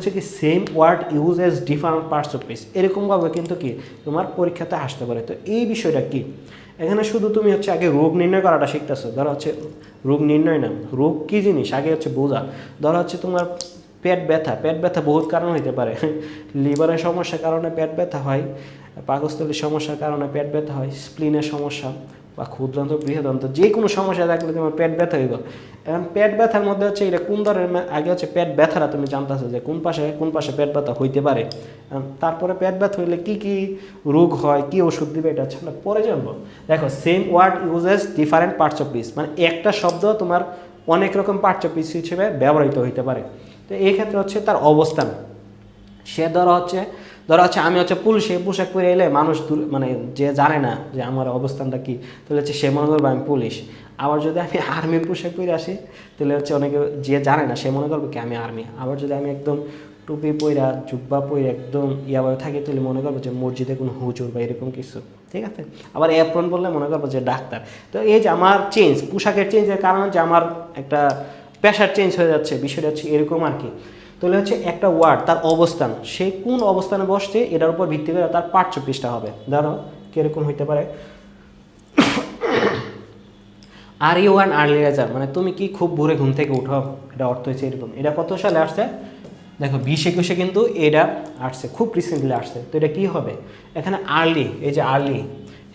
হচ্ছে কি same word use as different parts of speech, এরকমভাবে কিন্তু কি তোমার পরীক্ষাতে আসতে পারে। তো এই বিষয়টা কি, এখানে শুধু তুমি হচ্ছে আগে রোগ নির্ণয় করাটা শিখতেছো। ধরো হচ্ছে রোগ নির্ণয় না, রোগ কী জিনিস আগে হচ্ছে বোঝা। ধরো হচ্ছে তোমার পেট ব্যথা, পেট ব্যথা বহুত কারণ হইতে পারে। লিভারের সমস্যার কারণে পেট ব্যথা হয়, পাকস্থলীর সমস্যার কারণে পেট ব্যথা হয়, স্প্লিনের সমস্যা বা ক্ষুদ্রান্ত বৃহদান্ত যে কোনো সমস্যা থাকলে তোমার পেট ব্যথা হইব। এখন পেট ব্যথার মধ্যে হচ্ছে এটা কোন ধরনের, আগে হচ্ছে পেট ব্যথাটা তুমি জানতেছো যে কোন পাশে পেট ব্যথা হইতে পারে, তারপরে পেট ব্যথা হইলে কি কি রোগ হয়, কি ওষুধ দিবে, এটা হচ্ছে আমরা পরে জানবো। দেখো same word uses different parts of speech, মানে একটা শব্দ তোমার অনেক রকম পার্টস অফ স্পিচ হিসেবে ব্যবহৃত হইতে পারে। তো এই ক্ষেত্রে হচ্ছে তার অবস্থান, সে ধরো হচ্ছে আমি হচ্ছে পুলিশে পোশাক পরে এলে মানুষ মানে যে জানে না যে আমার অবস্থানটা কি, তাহলে হচ্ছে সে মনে করবে আমি পুলিশ। আবার যদি আমি আর্মির পোশাক পরে আসি, তাহলে হচ্ছে অনেকে যে জানে না সে মনে করবে কি আমি আর্মি। আবার যদি আমি একদম টুপি পইরা জুব্বা পইরা একদম ইয়াভাবে থাকি, তাহলে মনে করবো যে মসজিদে কোনো হুজুর বা এরকম কিছু, ঠিক আছে। আবার অ্যাপ্রন বললে মনে করবো যে ডাক্তার। তো এই যে আমার চেঞ্জ, পোশাকের চেঞ্জের কারণে যে আমার একটা পেশার চেঞ্জ হয়ে যাচ্ছে, বিষয়টা হচ্ছে এরকম আর কি। তাহলে হচ্ছে একটা ওয়ার্ড তার অবস্থান, সে কোন অবস্থানে বসছে এটার উপর ভিত্তি করে তার পার্টস অফ স্পিচটা হবে। ধরো কিরকম হইতে পারে, are you an early riser, মানে তুমি কি খুব ভোরে ঘুম থেকে উঠো, এটা অর্থ হচ্ছে এরকম। এটা কত সালে আসছে দেখো 2021 কিন্তু এটা আসছে, খুব রিসেন্টলি আসছে। তো এটা কি হবে এখানে আর্লি, এই যে আর্লি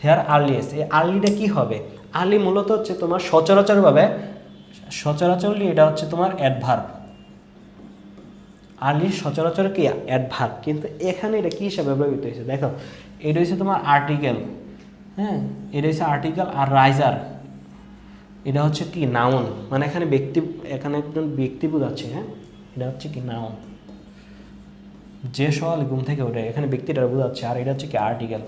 হেয়ার আর্লিয়েস্ট, এই আর্লিটা কি হবে, আর্লি মূলত হচ্ছে তোমার সচরাচরলি এটা হচ্ছে তোমার অ্যাডভার্ব, আর্লি সচরাচর কি অ্যাডভার্ব, কিন্তু এখানে এটা কী হিসাবে ব্যবহৃত হয়েছে দেখো, এটা হচ্ছে তোমার আর্টিকেল, হ্যাঁ এটা হচ্ছে আর্টিকেল। আর রাইজার এটা হচ্ছে কি নাউন, মানে এখানে এখানে একজন ব্যক্তি বোঝাচ্ছে, হ্যাঁ এটা হচ্ছে কি নাউন, যে সকালে ঘুম থেকে ওঠে এখানে ব্যক্তিটা বোঝাচ্ছে। আর এটা হচ্ছে কি আর্টিকেল,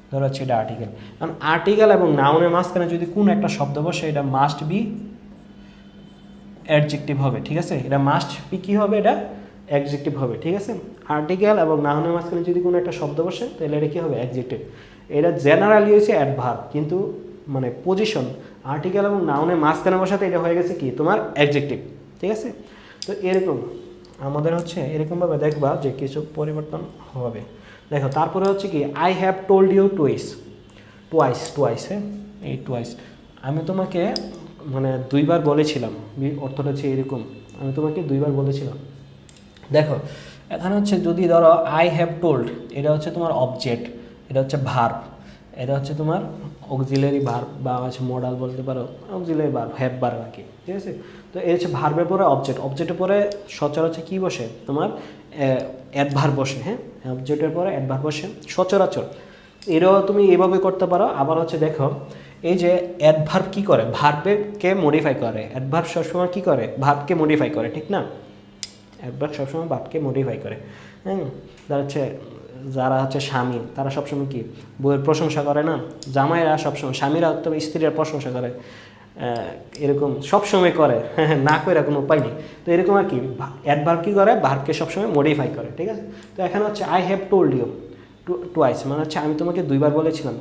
ধরো হচ্ছে এটা আর্টিকেল। কারণ আর্টিকেল এবং নাউনের মাঝখানে যদি কোনো একটা শব্দ বসে, এটা মাস্ট বি অ্যাডজেক্টিভ হবে, ঠিক আছে। এটা মাস্ট বি কী হবে, এটা অ্যাডজেক্টিভ হবে, ঠিক আছে। আর্টিকেল এবং নাউনের মাঝখানে যদি কোনো একটা শব্দ বসে, তাহলে এটা কী হবে, অ্যাডজেক্টিভ। এটা জেনারেলি হয়েছে অ্যাডভার্ব, কিন্তু মানে পজিশন আর্টিকেল এবং নাউনের মাঝখানে বসাতে এটা হয়ে গেছে কি তোমার অ্যাডজেক্টিভ, ঠিক আছে। তো এরকম আমাদের হচ্ছে এরকমভাবে দেখবা যে কিছু পরিবর্তন হবে। দেখো তারপরে হচ্ছে কি I have told you twice, হ্যাঁ এই টুয়াইস, আমি তোমাকে মানে দুইবার বলেছিলাম, অর্থটা হচ্ছে এরকম, আমি তোমাকে দুইবার বলেছিলাম। দেখো এখানে হচ্ছে যদি ধরো আই হ্যাভ টোল্ড, এটা হচ্ছে তোমার অবজেক্ট, এটা হচ্ছে ভার্ব, এটা হচ্ছে তোমার অক্সিলারি ভার্ব বা হচ্ছে মডাল বলতে পারো, অক্সিলারি ভার্ব, হ্যাভ ভার্ব আর কি, ঠিক আছে। তো এই হচ্ছে ভার্বের পরে অবজেক্ট, অবজেক্টের পরে সচরাচর কী বসে তোমার অ্যাডভার্ব বসে, হ্যাঁ অবজেক্টের পরে অ্যাডভার্ব বসে সচরাচর। এটাও তুমি এভাবে করতে পারো। আবার হচ্ছে দেখো এই যে অ্যাডভার্ব কী করে, ভার্বকে মডিফাই করে, অ্যাডভার্ব সবসময় কী করে, ভার্বকে মডিফাই করে, ঠিক না। অ্যাডভার্ব সবসময় ভার্বকে মডিফাই করে, হ্যাঁ। যারা হচ্ছে স্বামী তারা সবসময় কি বউয়ের প্রশংসা করে না, জামাইরা সবসময়, স্বামীরা তো স্ত্রীর প্রশংসা করে, এরকম সবসময় করে, হ্যাঁ না করে কোনো উপায় নেই। তো এরকম আর কি অ্যাডভার্ব কী করে, ভার্বকে সবসময় মডিফাই করে, ঠিক আছে। তো এখানে হচ্ছে I have told you twice, মানে হচ্ছে আমি তোমাকে দুইবার বলেছিলাম।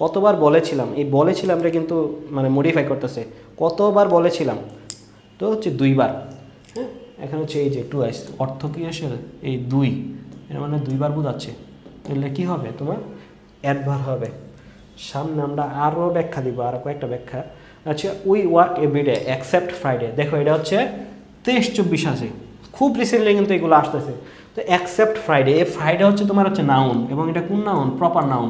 কতবার বলেছিলাম, এই বলেছিলামটা কিন্তু মানে মডিফাই করতেছে, কতবার বলেছিলাম, তো হচ্ছে দুইবার, হ্যাঁ। এখানে হচ্ছে এই যে টুয়াইস অর্থ কী আসলে এই দুই, এর মানে দুইবার বোঝাচ্ছে, তাহলে কী হবে তোমার অ্যাডভার্ব হবে। সামনে আমরা আরও ব্যাখ্যা দিব, আরও কয়েকটা ব্যাখ্যা। আচ্ছা we work everyday accept Friday, দেখো এটা হচ্ছে 23-24 আছে, খুব রিসেন্টলি কিন্তু এগুলো আসতেছে। তো অ্যাকসেপ্ট ফ্রাইডে, এই ফ্রাইডে হচ্ছে তোমার হচ্ছে নাউন, এবং এটা কোন নাউন, প্রপার নাউন,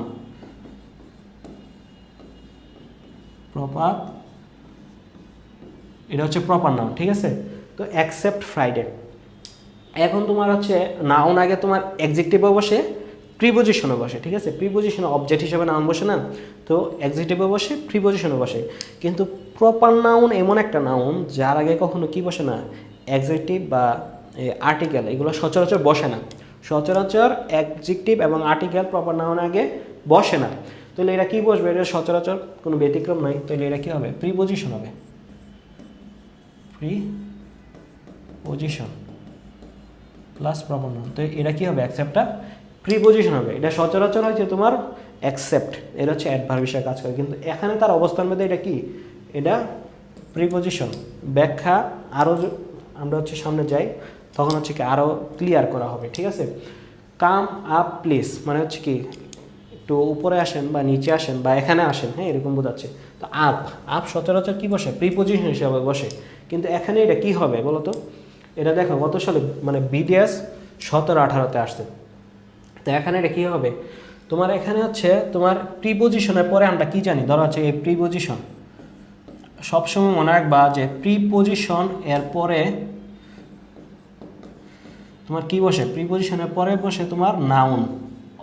এটা হচ্ছে প্রপার নাউন, ঠিক আছে। তো অ্যাকসেপ্ট ফ্রাইডে, এখন তোমার হচ্ছে নাউন আগে তোমার অ্যাডজেক্টিভে বসে, প্রিপোজিশনে বসে, ঠিক আছে। প্রিপোজিশনে অবজেক্ট হিসেবে নাউন বসে না, তো অ্যাডজেক্টিভে বসে, প্রিপোজিশনে বসে। কিন্তু প্রপার নাউন এমন একটা নাউন যার আগে কখনো কি বসে না, অ্যাডজেক্টিভ বা আর্টিকেল, এগুলো সচরাচর বসে না। সচরাচর অ্যাডজেক্টিভ এবং আর্টিকেল প্রপার নাউন আগে বসে না, তাহলে এরা কি বসবে, এটা সচরাচর কোনো ব্যতিক্রম নাই, তাহলে এরা কী হবে, প্রিপোজিশন হবে, প্রিপোজিশন প্লাস প্রপার নাউন। তো এটা কী হবে, অ্যাকসেপ্টটা প্রিপোজিশন হবে। এটা সচরাচর হচ্ছে তোমার অ্যাকসেপ্ট, এটা হচ্ছে অ্যাডভার্ব হিসেবে কাজ করে, কিন্তু এখানে তার অবস্থান মধ্যে এটা কি, এটা প্রিপোজিশন। ব্যাখ্যা আরও আমরা হচ্ছে সামনে যাই তখন হচ্ছে কি আরও ক্লিয়ার করা হবে, ঠিক আছে। কাম আপ প্লিজ মানে হচ্ছে কি একটু উপরে আসেন বা নিচে আসেন বা এখানে আসেন, হ্যাঁ এরকম বোঝাচ্ছে। তো আপ আপ সচরাচর কী বসে, প্রিপোজিশন হিসাবে বসে, কিন্তু এখানে এটা কি হবে বলো তো। এটা দেখো গত সালে মানে বিডিএস 17-18-তে আসছে, তো এখানে এটা কী হবে তোমার, এখানে হচ্ছে তোমার প্রিপোজিশনের পরে আমরা কি জানি, ধরো হচ্ছে এই প্রিপোজিশন সবসময় মনে রাখবা যে প্রিপোজিশন এর পরে তোমার কি বসে, প্রিপোজিশনের পরে বসে তোমার নাউন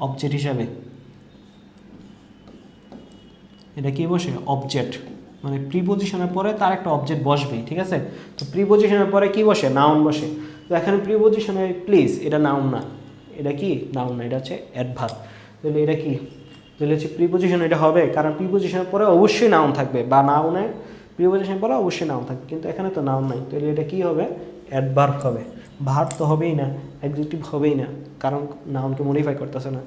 অবজেক্ট হিসাবে। এটা কি বসে, অবজেক্ট, মানে প্রিপোজিশনের পরে তার একটা অবজেক্ট বসবেই, ঠিক আছে। তো প্রিপোজিশনের পরে কি বসে, নাউন বসে। তো এখানে প্রিপোজিশনের প্লিজ এটা নাউন না, এটা কি নাউন না, এটা হচ্ছে অ্যাডভার্ব। তাহলে এটা কি, তাহলে হচ্ছে প্রিপোজিশন এটা হবে, কারণ প্রিপোজিশনের পরে অবশ্যই নাউন থাকবে, বা নাউনের প্রিপোজিশনের পরে অবশ্যই নাউন থাকবে, কিন্তু এখানে তো নাউন নাই, তাহলে এটা কি হবে, অ্যাডভার্ব হবে। ভার্ব তো হবেই না, অ্যাডজেক্টিভ হবেই না, কারণ নাউনকে মডিফাই করতেছে না।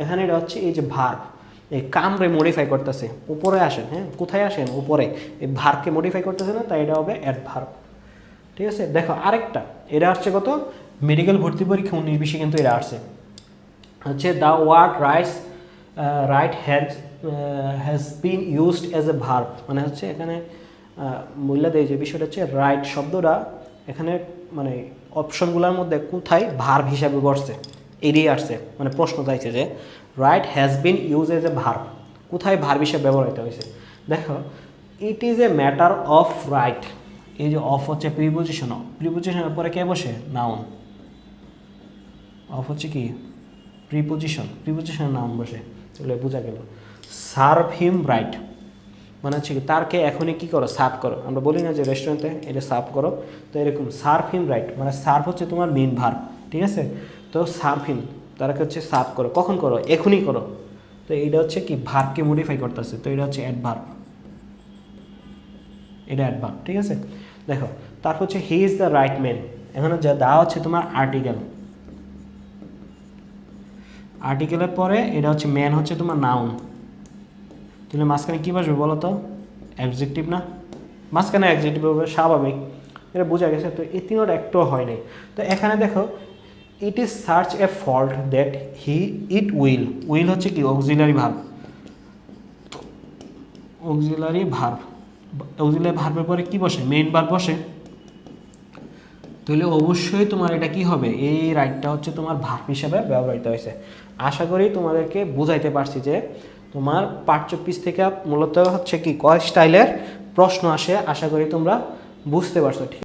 এখানে এটা হচ্ছে এই যে ভার্ব, এই কামরে মডিফাই করতেছে, উপরে আসেন, হ্যাঁ কোথায় আসেন, উপরে, এই ভার্বকে মডিফাই করতেছে না, তাই এটা হবে অ্যাডভার্ব, ঠিক আছে। দেখো আরেকটা, এটা আসছে কত, মেডিকেল ভর্তি পরীক্ষা 19-20 কিন্তু এটা আসছে হচ্ছে the word right has been used as a verb, মানে হচ্ছে এখানে মূল্য দেয় যে বিষয়টা হচ্ছে রাইট শব্দটা এখানে মানে অপশনগুলোর মধ্যে কোথায় ভার্ব হিসাবে বসছে, এড়িয়ে আসছে, মানে প্রশ্ন চাইছে যে right has bin use as a verb, কোথায় ভার্ব হিসাবে ব্যবহৃত হয়েছে। দেখো it is a matter of right, এই যে অফ হচ্ছে প্রিপোজিশন, প্রিপোজিশনের পরে কে বসে, নাউন। অফ হচ্ছে কি প্রিপোজিশন, প্রিপোজিশনের নাউন বসে, তাহলে বোঝা গেল। সার্ভ হিম রাইট মানে হচ্ছে কি তারকে এখনই কী করো, সার্ভ করো। আমরা বলি না যে রেস্টুরেন্টে এটা সার্ভ করো, তো এরকম সার্ভ হিম রাইট মানে সার্ভ হচ্ছে তোমার মেইন ভার্ব, ঠিক আছে। তো সার্ভ হিম তারকে হচ্ছে সার্ভ করো, কখন করো, এখনই করো। তো এইটা হচ্ছে কি ভার্বকে মডিফাই করতেছে, তো এটা হচ্ছে অ্যাডভার্ব, এটা অ্যাডভার্ব, ঠিক আছে। দেখো তারপর হচ্ছে he is the right man, এখানে যা দেওয়া হচ্ছে তোমার আর্টিকেল, আর্টিকেলের পরে এটা হচ্ছে ম্যান হচ্ছে তোমার নাউন, তাহলে মাঝখানে কী বসবে বলো তো, অ্যাডজেক্টিভ না, মাঝখানে অ্যাডজেক্টিভ হবে স্বাভাবিক, এটা বোঝা গেছে। তো এই তিনোটা একটুও হয় নাই। তো এখানে দেখো it is search A fault that it will হচ্ছে কি auxiliary verb, auxiliary verb, auxiliary ভার্বের পরে কি বসে, মেইন ভার্ব বসে, তাহলে অবশ্যই তোমার এটা কি হবে, এই রাইটটা হচ্ছে তোমার ভার্ব হিসাবে ব্যবহৃত হয়েছে। আশা করি তোমাদেরকে বুঝাইতে পারছি যে তোমার পাঠ্যপিস থেকে মূলত হচ্ছে কি কয় স্টাইলের প্রশ্ন আসে, আশা করি তোমরা বুঝতে পারছো, ঠিক।